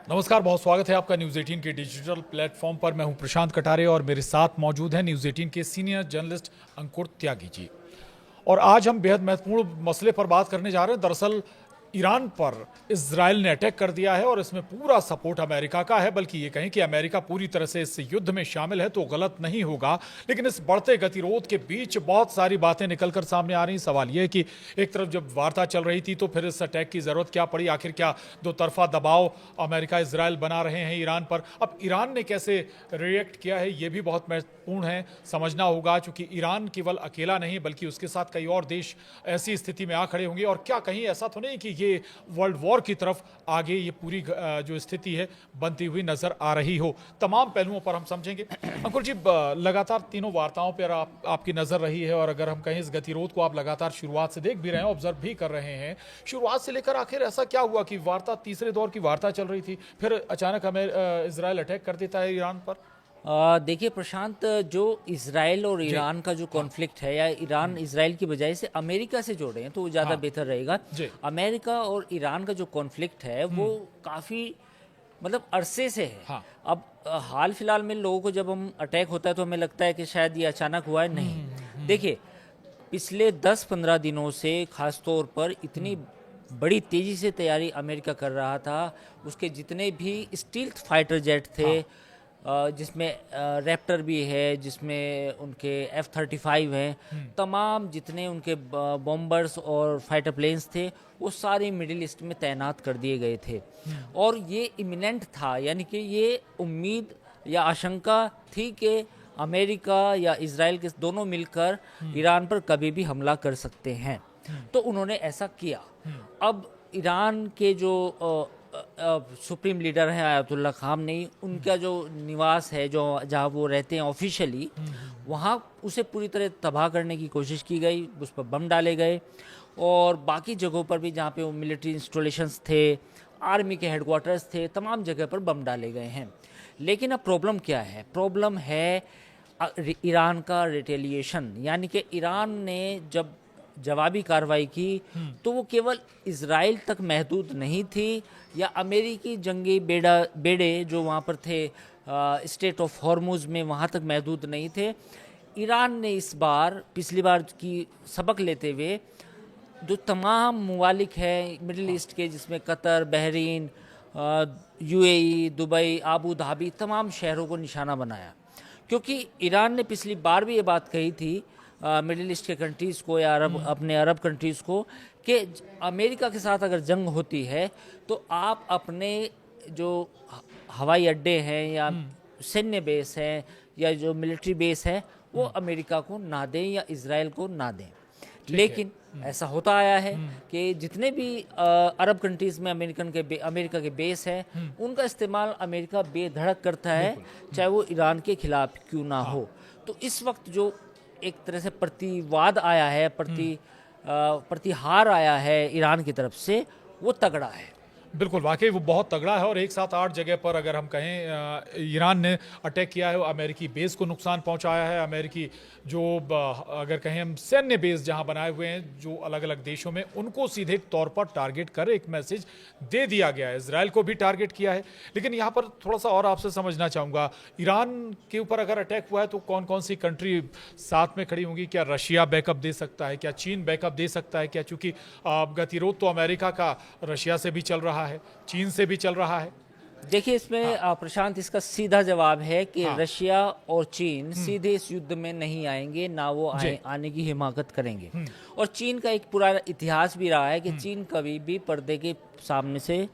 नमस्कार, बहुत स्वागत है आपका न्यूज़ 18 के डिजिटल प्लेटफॉर्म पर। मैं हूं प्रशांत कटारे और मेरे साथ मौजूद हैं न्यूज़ 18 के सीनियर जर्नलिस्ट अंकुर त्यागी जी। और आज हम बेहद महत्वपूर्ण मसले पर बात करने जा रहे हैं। दरअसल ईरान पर इजराइल ने अटैक कर दिया है और इसमें पूरा सपोर्ट अमेरिका का है। बल्कि ये कहें कि अमेरिका पूरी तरह से इस युद्ध में शामिल है तो गलत नहीं होगा। लेकिन इस बढ़ते गतिरोध के बीच बहुत सारी बातें निकलकर सामने आ रही। सवाल ये है कि एक तरफ जब वार्ता चल रही थी तो फिर इस अटैक की जरूरत क्या पड़ी? आखिर क्या दो तरफा दबाव अमेरिका इजराइल बना रहे हैं ईरान पर? अब ईरान ने कैसे रिएक्ट किया है ये भी बहुत महत्वपूर्ण है, समझना होगा। चूंकि ईरान केवल अकेला नहीं बल्कि उसके साथ कई और देश ऐसी स्थिति में आ खड़े होंगे। और क्या कहीं ऐसा तो नहीं कि ये वर्ल्ड वॉर की तरफ आगे ये पूरी जो स्थिति है बनती हुई नजर आ रही हो? तमाम पहलुओं पर हम समझेंगे। अंकुर जी, लगातार तीनों वार्ताओं पर आपकी नजर रही है और अगर हम कहें इस गतिरोध को आप लगातार शुरुआत से देख भी रहे हैं, ऑब्जर्व भी कर रहे हैं। शुरुआत से लेकर आखिर ऐसा क्या हुआ कि वार्ता तीसरे दौर की वार्ता चल रही थी, फिर अचानक हमें इजराइल अटैक कर देता है ईरान पर? देखिए प्रशांत, जो इसराइल और ईरान का जो कॉन्फ्लिक्ट है, या ईरान इसराइल की बजाय से अमेरिका से जोड़े हैं तो वो ज़्यादा हाँ बेहतर रहेगा। जी। अमेरिका और ईरान का जो कॉन्फ्लिक्ट है वो काफ़ी मतलब अरसे से है। हाँ। अब हाल फिलहाल में लोगों को जब हम अटैक होता है तो हमें लगता है कि शायद ये अचानक हुआ है। नहीं, देखिए पिछले 10-15 दिनों से खास तौर पर इतनी बड़ी तेज़ी से तैयारी अमेरिका कर रहा था। उसके जितने भी स्टील्थ फाइटर जेट थे, हाँ। जिसमें रैप्टर भी है, जिसमें उनके F-35 हैं, तमाम जितने उनके बॉम्बर्स और फाइटर प्लेन्स थे वो सारे मिडिल ईस्ट में तैनात कर दिए गए थे। और ये इमिनेंट था, यानी कि ये उम्मीद या आशंका थी कि अमेरिका या इसराइल के दोनों मिलकर ईरान पर कभी भी हमला कर सकते हैं। तो उन्होंने ऐसा किया। अब ईरान के जो सुप्रीम लीडर हैं आयतुल्ला खामनेई, उनका जो निवास है, जो जहाँ वो रहते हैं ऑफिशियली, वहाँ उसे पूरी तरह तबाह करने की कोशिश की गई। उस पर बम डाले गए और बाकी जगहों पर भी जहाँ पे वो मिलिट्री इंस्टॉलेशंस थे, आर्मी के हेडक्वार्टर्स थे, तमाम जगह पर बम डाले गए हैं। लेकिन अब प्रॉब्लम क्या है? प्रॉब्लम है ईरान का रिटेलिएशन। यानी कि ईरान ने जब जवाबी कार्रवाई की तो वो केवल इजराइल तक महदूद नहीं थी या अमेरिकी जंगी बेड़े जो वहाँ पर थे स्टेट ऑफ हॉर्मुज में, वहाँ तक महदूद नहीं थे। ईरान ने इस बार पिछली बार की सबक लेते हुए जो तमाम ममालिक हैं मिडिल ईस्ट के, जिसमें Qatar, Bahrain, UAE, Dubai, Abu Dhabi, तमाम शहरों को निशाना बनाया। क्योंकि ईरान ने पिछली बार भी ये बात कही थी मिडिल ईस्ट के कंट्रीज़ को या अपने अरब कंट्रीज़ को कि अमेरिका के साथ अगर जंग होती है तो आप अपने जो हवाई अड्डे हैं या सैन्य बेस हैं या जो मिलिट्री बेस है वो अमेरिका को ना दें या इजराइल को ना दें। लेकिन ऐसा होता आया है कि जितने भी अरब कंट्रीज़ में अमेरिका के बेस हैं, उनका इस्तेमाल अमेरिका बेधड़क करता है, चाहे वो ईरान के खिलाफ क्यों ना हो। तो इस वक्त जो एक तरह से प्रतिवाद आया है, प्रतिहार आया है ईरान की तरफ से, वो तगड़ा है। बिल्कुल, वाकई वो बहुत तगड़ा है। और एक साथ 8 जगह पर अगर हम कहें ईरान ने अटैक किया है, अमेरिकी बेस को नुकसान पहुंचाया है। अमेरिकी जो अगर कहें हम सैन्य बेस जहां बनाए हुए हैं जो अलग अलग देशों में, उनको सीधे तौर पर टारगेट कर एक मैसेज दे दिया गया है। इजराइल को भी टारगेट किया है। लेकिन यहाँ पर थोड़ा सा और आपसे समझना चाहूँगा, ईरान के ऊपर अगर अटैक हुआ है तो कौन कौन सी कंट्री साथ में खड़ी होंगी? क्या रशिया बैकअप दे सकता है? क्या चीन बैकअप दे सकता है? क्या चूंकि गतिरोध तो अमेरिका का रशिया से भी चल रहा है, चीन से भी चल रहा है। देखिए इसमें प्रशांत, इसका सीधा जवाब है कि हाँ। रशिया और चीन सीधे इस युद्ध में नहीं आएंगे, ना वो आने की हिमाकत करेंगे। और चीन का एक पुराना इतिहास भी रहा है कि चीन कभी भी पर्दे के सामने से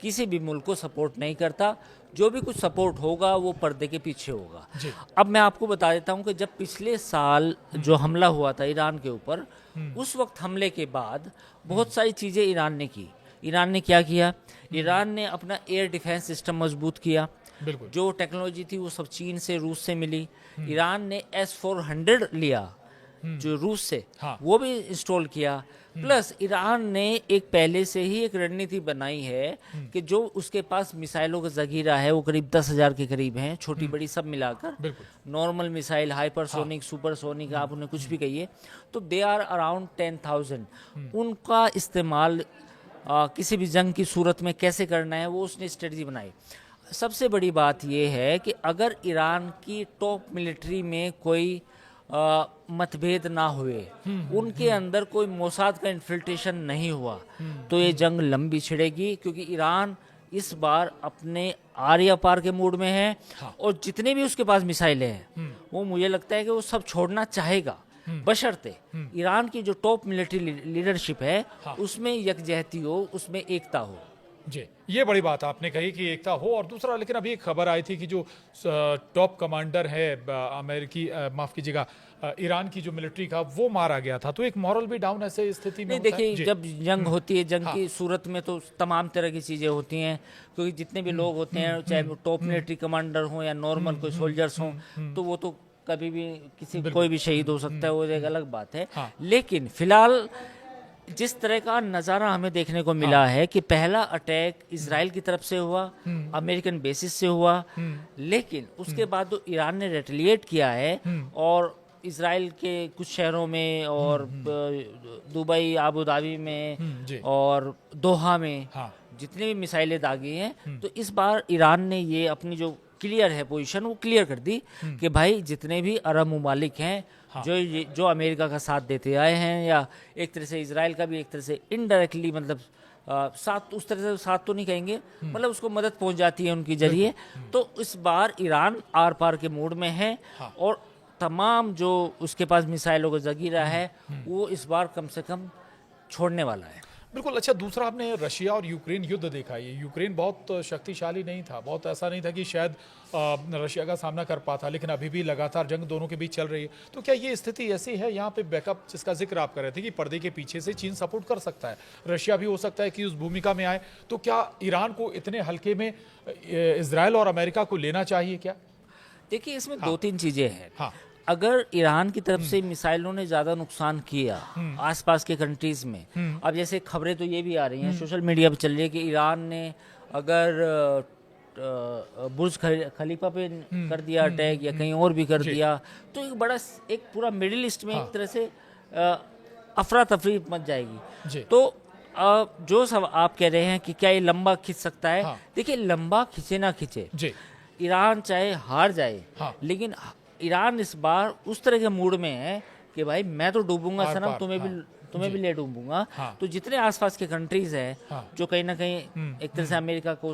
किसी भी मुल्क को सपोर्ट नहीं करता। जो भी कुछ सपोर्ट होगा वो पर्दे के पीछे होगा। अब मैं आपको बता देता हूँ कि जब पिछले साल जो हमला हुआ था ईरान के ऊपर, उस वक्त हमले के बाद बहुत सारी चीज़ें ईरान ने की। ईरान ने क्या किया? ईरान ने अपना एयर डिफेंस सिस्टम मजबूत किया। जो टेक्नोलॉजी थी वो सब चीन से, रूस से मिली। ईरान ने S-400 लिया जो रूस से, वो भी इंस्टॉल किया। प्लस ईरान ने एक पहले से ही एक रणनीति बनाई है कि जो उसके पास मिसाइलों का जखीरा है वो करीब 10,000 के करीब हैं, छोटी बड़ी सब मिलाकर। नॉर्मल मिसाइल, हाइपरसोनिक, सुपरसोनिक, आप उन्हें कुछ भी कहिए, तो दे आर अराउंड 10,000। उनका इस्तेमाल किसी भी जंग की सूरत में कैसे करना है, वो उसने स्ट्रेटजी बनाई। सबसे बड़ी बात ये है कि अगर ईरान की टॉप मिलिट्री में कोई मतभेद ना हुए, उनके अंदर कोई मोसाद का इन्फिल्ट्रेशन नहीं हुआ, तो ये जंग लंबी छिड़ेगी, क्योंकि ईरान इस बार अपने आर्या पार के मूड में है। और जितने भी उसके पास मिसाइलें हैं, वो मुझे लगता है कि वो सब छोड़ना चाहेगा, बशर्ते ईरान की जो टॉप मिलिट्री लीडरशिप है उसमें यकजहती हो, उसमें एकता हो। जी, ये बड़ी बात आपने कही कि एकता हो। और दूसरा, लेकिन अभी एक खबर आई थी कि जो टॉप कमांडर है अमेरिकी, माफ कीजिएगा, ईरान की जो मिलिट्री का, वो मारा गया था, तो एक मॉरल भी डाउन ऐसे स्थिति में नहीं, होता है। देखिए, जी। जब जंग होती है, जंग की सूरत में तो तमाम तरह की चीज़ें होती हैं, क्योंकि जितने भी लोग होते हैं, चाहे वो टॉप मिलिट्री कमांडर हों या नॉर्मल कोई सोल्जर्स हों, तो वो तो कभी भी कोई भी शहीद हो सकता है, वो एक अलग बात है। लेकिन फिलहाल जिस तरह का नज़ारा हमें देखने को मिला है कि पहला अटैक इजराइल की तरफ से हुआ, अमेरिकन बेसिस से हुआ, लेकिन उसके बाद तो ईरान ने रेटेलिएट किया है और इजराइल के कुछ शहरों में और दुबई, आबू धाबी में और दोहा में जितने भी मिसाइलें दागी हैं, तो इस बार ईरान ने ये अपनी जो क्लियर है पोजीशन, वो क्लियर कर दी कि भाई जितने भी अरब ममालिक हैं जो अमेरिका का साथ देते आए हैं, या एक तरह से इजराइल का भी एक तरह से इनडायरेक्टली, मतलब साथ, उस तरह से साथ तो नहीं कहेंगे, मतलब उसको मदद पहुंच जाती है उनके जरिए, तो इस बार ईरान आर पार के मूड में है और तमाम जो उसके पास मिसाइलों का जखीरा है वो इस बार कम से कम छोड़ने वाला है। बिल्कुल। अच्छा, दूसरा, आपने रशिया और यूक्रेन युद्ध देखा। ये यूक्रेन बहुत शक्तिशाली नहीं था, बहुत ऐसा नहीं था कि शायद रशिया का सामना कर पाता, लेकिन अभी भी लगातार जंग दोनों के बीच चल रही है। तो क्या ये स्थिति ऐसी है यहाँ पे बैकअप, जिसका जिक्र आप कर रहे थे कि पर्दे के पीछे से चीन सपोर्ट कर सकता है, रशिया भी हो सकता है कि उस भूमिका में आए, तो क्या ईरान को इतने हल्के में इजराइल और अमेरिका को लेना चाहिए क्या? देखिए, इसमें दो तीन चीजें हैं। अगर ईरान की तरफ से मिसाइलों ने ज्यादा नुकसान किया आसपास के कंट्रीज में, अब जैसे खबरें तो ये भी आ रही हैं, सोशल मीडिया पे चल रही है कि ईरान ने अगर बुर्ज खलीफा पे कर दिया अटैक या कहीं और भी कर दिया, तो एक पूरा मिडिल ईस्ट में एक तरह से अफरा तफरी मच जाएगी। तो जो सब आप कह रहे हैं कि क्या ये लंबा खिंच सकता है, देखिए, लंबा खिंचे ना खिंचे, ईरान चाहे हार जाए, लेकिन ईरान इस बार उस तरह के मूड में है कि भाई मैं तो डूबूंगा सनम, तुम्हें भी ले डूबूंगा। तो जितने आसपास के कंट्रीज हैं जो कहीं ना कहीं एक तरह से अमेरिका को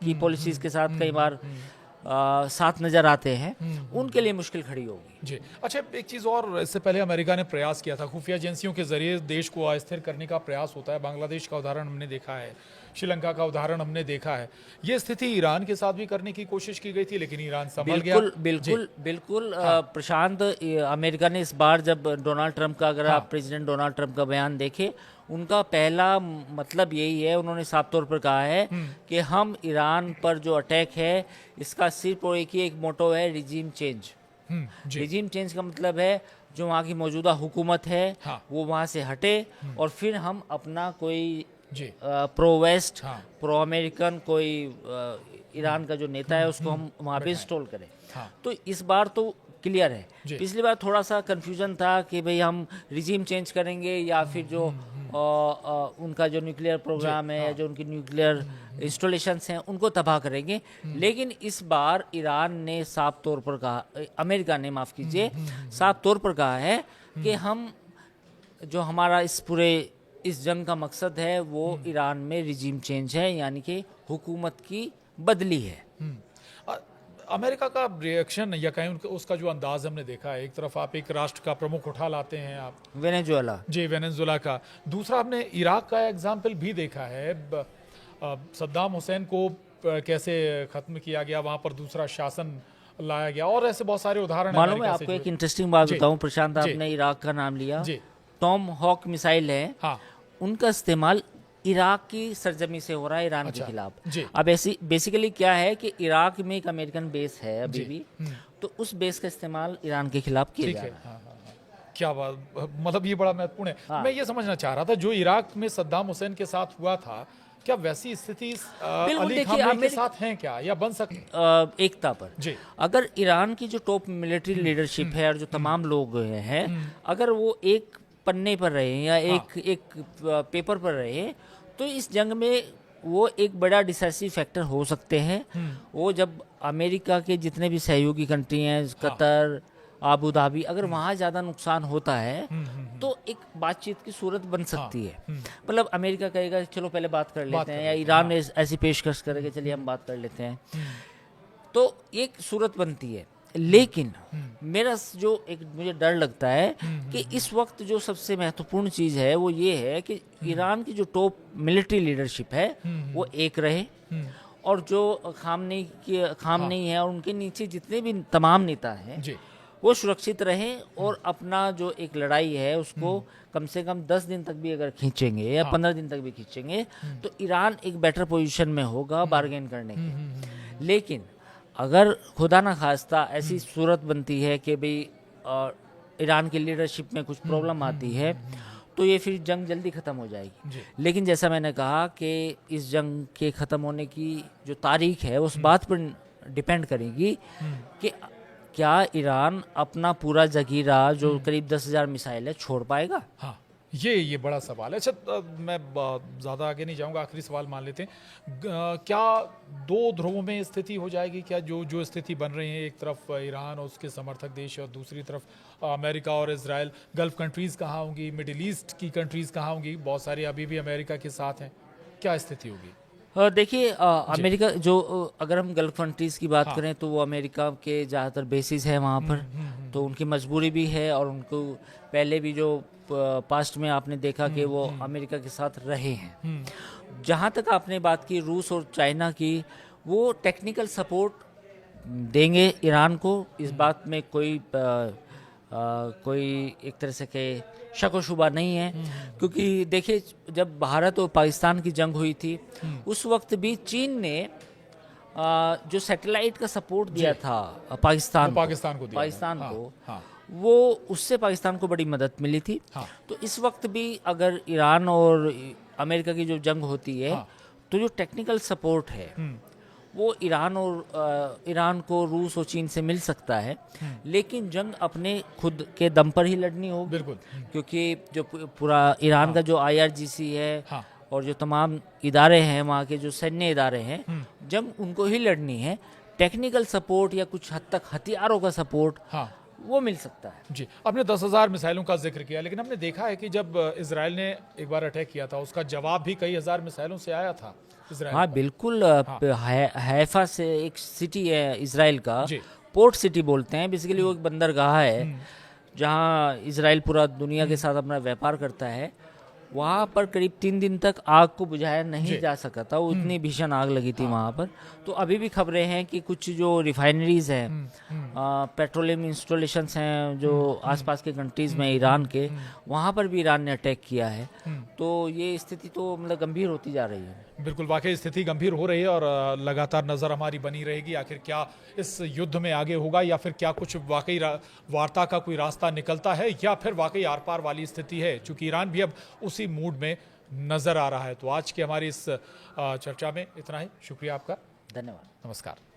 की पॉलिसीज के साथ कई बार साथ नजर आते हैं, उनके लिए मुश्किल खड़ी होगी। जी। अच्छा, एक चीज़ और, इससे पहले अमेरिका ने प्रयास किया था, खुफिया एजेंसियों के जरिए देश को अस्थिर करने का प्रयास होता है। बांग्लादेश का उदाहरण हमने देखा है, श्रीलंका का उदाहरण हमने देखा है। ये स्थिति ईरान के साथ भी करने की कोशिश की गई थी, लेकिन ईरान संभल गया। बिल्कुल प्रशांत, अमेरिका ने इस बार जब डोनाल्ड ट्रंप का, अगर आप प्रेसिडेंट डोनाल्ड ट्रंप का बयान देखें, उनका पहला मतलब यही है, उन्होंने साफ तौर पर कहा है कि हम ईरान पर जो अटैक है इसका सिर्फ और एक ही एक मोटो है, रिजीम चेंज। रिजीम चेंज का मतलब है जो वहाँ की मौजूदा हुकूमत है वो वहाँ से हटे और फिर हम अपना कोई प्रो वेस्ट, प्रो अमेरिकन कोई ईरान का जो नेता है उसको हम वहाँ पे इंस्टॉल करें। तो इस बार तो क्लियर है। पिछली बार थोड़ा सा कंफ्यूजन था कि भाई हम रिजीम चेंज करेंगे या फिर जो उनका जो न्यूक्लियर प्रोग्राम है, जो उनकी न्यूक्लियर इंस्टॉलेशंस हैं उनको तबाह करेंगे। लेकिन इस बार ईरान ने साफ तौर पर कहा, अमेरिका ने माफ़ कीजिए, साफ तौर पर कहा है कि हम जो हमारा इस जंग का मकसद है वो ईरान में रिजीम चेंज है, यानी कि हुकूमत की बदली है। अमेरिका का रिएक्शन या कहीं उसका जो अंदाज हमने देखा है, एक तरफ आप एक राष्ट्र का प्रमुख उठा लाते हैं, आप वेनेजुएला, जी वेनेजुएला का, दूसरा आपने इराक का एग्जाम्पल भी देखा है, सद्दाम हुसैन को कैसे खत्म किया गया, वहां पर दूसरा शासन लाया गया, और ऐसे बहुत सारे उदाहरण। मालूम है आपको, एक इंटरेस्टिंग बात बताऊं प्रशांत, आपने इराक का नाम लिया, टॉम हॉक मिसाइल है, उनका इस्तेमाल इराक की सरजमी से हो रहा है ईरान के खिलाफ। अब ऐसी बेसिकली क्या है कि इराक में एक अमेरिकन बेस है अभी भी, तो उस बेस का इस्तेमाल ईरान के खिलाफ किया जा रहा है। क्या बात, मतलब ये बड़ा महत्वपूर्ण है। मैं ये समझना चाह रहा था, जो इराक में सद्दाम हुसैन के साथ हुआ था, क्या वैसी स्थिति अली खामेनी के साथ है क्या, या बन सकती एकता पर? अगर ईरान की जो टॉप मिलिट्री लीडरशिप है और जो तमाम लोग हैं, अगर वो एक पन्ने पर रहे या एक पेपर पर रहे, तो इस जंग में वो एक बड़ा डिसाइसिव फैक्टर हो सकते हैं। वो जब अमेरिका के जितने भी सहयोगी कंट्री हैं, कतर, आबू धाबी, अगर वहाँ ज़्यादा नुकसान होता है तो एक बातचीत की सूरत बन सकती है। मतलब अमेरिका कहेगा चलो पहले बात कर लेते हैं, या ईरान ऐसी पेशकश करेगा चलिए हम बात कर लेते हैं, तो एक सूरत बनती है। लेकिन मेरा जो एक मुझे डर लगता है कि इस वक्त जो सबसे महत्वपूर्ण चीज़ है वो ये है कि ईरान की जो टॉप मिलिट्री लीडरशिप है वो एक रहे, और जो खामनेई है और उनके नीचे जितने भी तमाम नेता हैं वो सुरक्षित रहें, और अपना जो एक लड़ाई है उसको कम से कम 10 दिन तक भी अगर खींचेंगे या 15 दिन तक भी खींचेंगे तो ईरान एक बेटर पोजीशन में होगा बार्गेन करने के। लेकिन अगर खुदा ना खास्ता ऐसी सूरत बनती है कि भाई ईरान की लीडरशिप में कुछ प्रॉब्लम आती है तो ये फिर जंग जल्दी ख़त्म हो जाएगी। लेकिन जैसा मैंने कहा कि इस जंग के ख़त्म होने की जो तारीख है उस बात पर डिपेंड करेगी कि क्या ईरान अपना पूरा जगीरा जो करीब 10,000 मिसाइल है छोड़ पाएगा। हाँ, ये बड़ा सवाल है। अच्छा, मैं ज़्यादा आगे नहीं जाऊंगा, आखिरी सवाल मान लेते हैं। क्या दो ध्रुवों में स्थिति हो जाएगी क्या? जो स्थिति बन रही है, एक तरफ ईरान और उसके समर्थक देश और दूसरी तरफ अमेरिका और इजराइल, गल्फ कंट्रीज़ कहाँ होंगी, मिडिल ईस्ट की कंट्रीज़ कहाँ होंगी? बहुत सारी अभी भी अमेरिका के साथ हैं, क्या स्थिति होगी? देखिए, अमेरिका जो अगर हम गल्फ कंट्रीज़ की बात करें तो वो अमेरिका के ज़्यादातर बेसिस है वहाँ पर, तो उनकी मजबूरी भी है, और उनको पहले भी जो पास्ट में आपने देखा कि वो अमेरिका के साथ रहे हैं। जहाँ तक आपने बात की रूस और चाइना की, वो टेक्निकल सपोर्ट देंगे ईरान को, इस बात में कोई एक तरह से के शक व शुबा नहीं है। क्योंकि देखिए, जब भारत और पाकिस्तान की जंग हुई थी उस वक्त भी चीन ने जो सैटेलाइट का सपोर्ट दिया था पाकिस्तान को, वो उससे पाकिस्तान को बड़ी मदद मिली थी। तो इस वक्त भी अगर ईरान और अमेरिका की जो जंग होती है तो जो टेक्निकल सपोर्ट है वो ईरान को रूस और चीन से मिल सकता है, लेकिन जंग अपने खुद के दम पर ही लड़नी होगी। बिल्कुल, क्योंकि जो पूरा ईरान का जो IRGC है और जो तमाम इदारे हैं वहाँ के जो सैन्य इदारे हैं, जंग उनको ही लड़नी है। टेक्निकल सपोर्ट या कुछ हद तक हथियारों का सपोर्ट वो मिल सकता है। जी, आपने 10,000 मिसाइलों का जिक्र किया, लेकिन हमने देखा है कि जब इजराइल ने एक बार अटैक किया था उसका जवाब भी कई हजार मिसाइलों से आया था। हाँ बिल्कुल, हैफा से एक सिटी है इजराइल का, पोर्ट सिटी बोलते हैं बेसिकली, वो एक बंदरगाह है जहाँ इजराइल पूरा दुनिया के साथ अपना व्यापार करता है। वहाँ पर करीब 3 दिन तक आग को बुझाया नहीं जा सका था, वो इतनी भीषण आग लगी थी वहाँ पर। तो अभी भी खबरें हैं कि कुछ जो रिफाइनरीज हैं, पेट्रोलियम इंस्टॉलेशंस हैं जो आसपास के कंट्रीज़ में ईरान के, वहाँ पर भी ईरान ने अटैक किया है। तो ये स्थिति तो मतलब गंभीर होती जा रही है। बिल्कुल, वाकई स्थिति गंभीर हो रही है और लगातार नज़र हमारी बनी रहेगी आखिर क्या इस युद्ध में आगे होगा, या फिर क्या कुछ वाकई वार्ता का कोई रास्ता निकलता है, या फिर वाकई आर पार वाली स्थिति है, चूँकि ईरान भी अब उसी मूड में नज़र आ रहा है। तो आज की हमारी इस चर्चा में इतना ही। शुक्रिया आपका। धन्यवाद। नमस्कार।